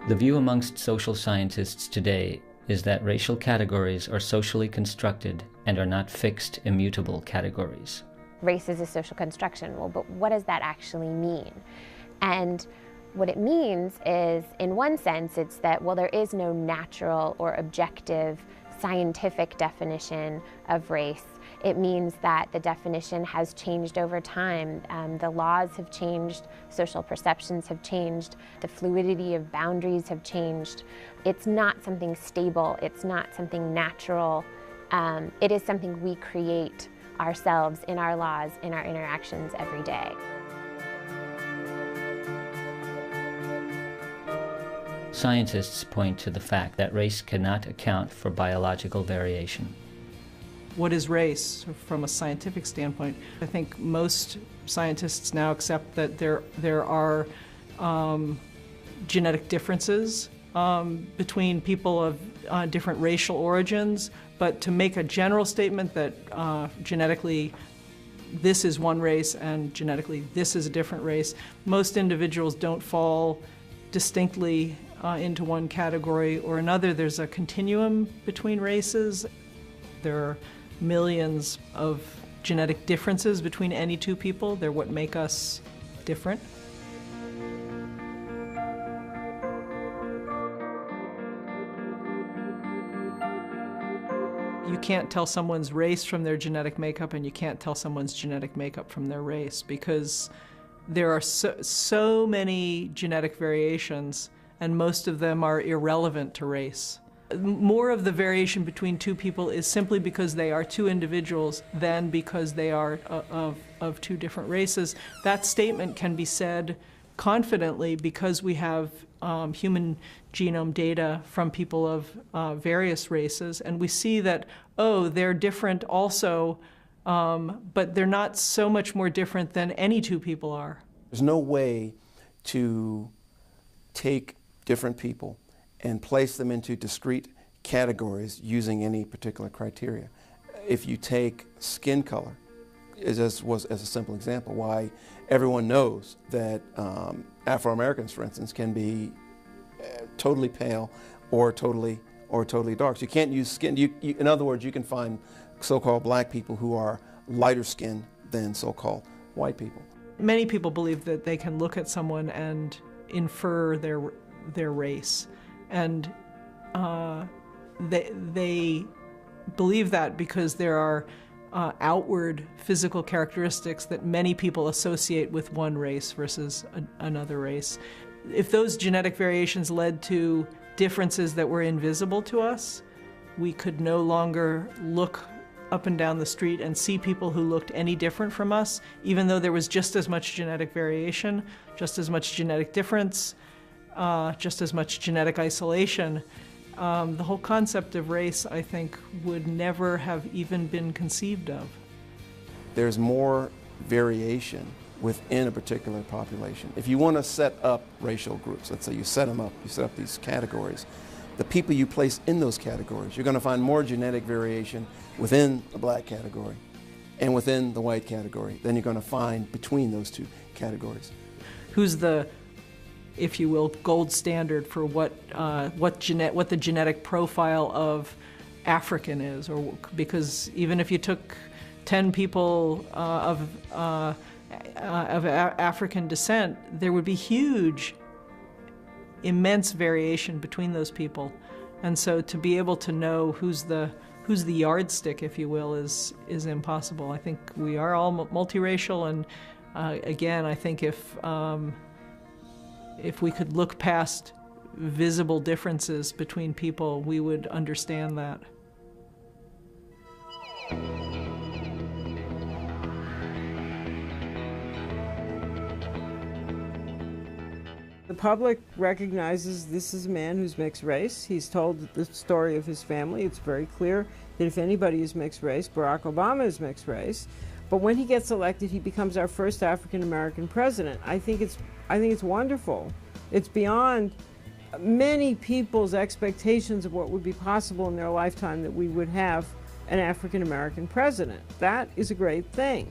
The view amongst social scientists today is that racial categories are socially constructed and are not fixed, immutable categories. Race is a social construction. Well, but what does that actually mean? And what it means is, in one sense, it's that, well, there is no natural or objective scientific definition of race. It means that the definition has changed over time. The laws have changed, social perceptions have changed, the fluidity of boundaries have changed. It's not something stable, it's not something natural. It is something we create ourselves in our laws, in our interactions every day. Scientists point to the fact that race cannot account for biological variation. What is race from a scientific standpoint? I think most scientists now accept that there are genetic differences between people of different racial origins, but to make a general statement that genetically this is one race and genetically this is a different race, most individuals don't fall distinctly into one category or another. There's a continuum between races. There are millions of genetic differences between any two people. They're what make us different. You can't tell someone's race from their genetic makeup, and you can't tell someone's genetic makeup from their race, because there are so many genetic variations, and most of them are irrelevant to race. More of the variation between two people is simply because they are two individuals than because they are of two different races. That statement can be said confidently because we have human genome data from people of various races, and we see that, oh, they're different also, but they're not so much more different than any two people are. There's no way to take different people and place them into discrete categories using any particular criteria. If you take skin color, as a simple example, why everyone knows that Afro-Americans, for instance, can be totally pale or totally dark. So you can't use skin. In other words, you can find so-called black people who are lighter skinned than so-called white people. Many people believe that they can look at someone and infer their race, and they believe that because there are outward physical characteristics that many people associate with one race versus another race. If those genetic variations led to differences that were invisible to us, we could no longer look up and down the street and see people who looked any different from us, even though there was just as much genetic variation, just as much genetic difference, just as much genetic isolation. The whole concept of race, I think, would never have even been conceived of. There's more variation within a particular population. If you want to set up racial groups, let's say you set up these categories, the people you place in those categories, you're going to find more genetic variation within the black category and within the white category than you're going to find between those two categories. Who's the, if you will, gold standard for what the genetic profile of African is? Or because even if you took 10 people of African descent, there would be huge, immense variation between those people, and so to be able to know who's the yardstick, if you will, is impossible. I think we are all multiracial, and again, I think if we could look past visible differences between people, we would understand that. The public recognizes this is a man who's mixed race. He's told the story of his family. It's very clear that if anybody is mixed race, Barack Obama is mixed race. But when he gets elected, he becomes our first African-American president. I think it's wonderful. It's beyond many people's expectations of what would be possible in their lifetime that we would have an African-American president. That is a great thing.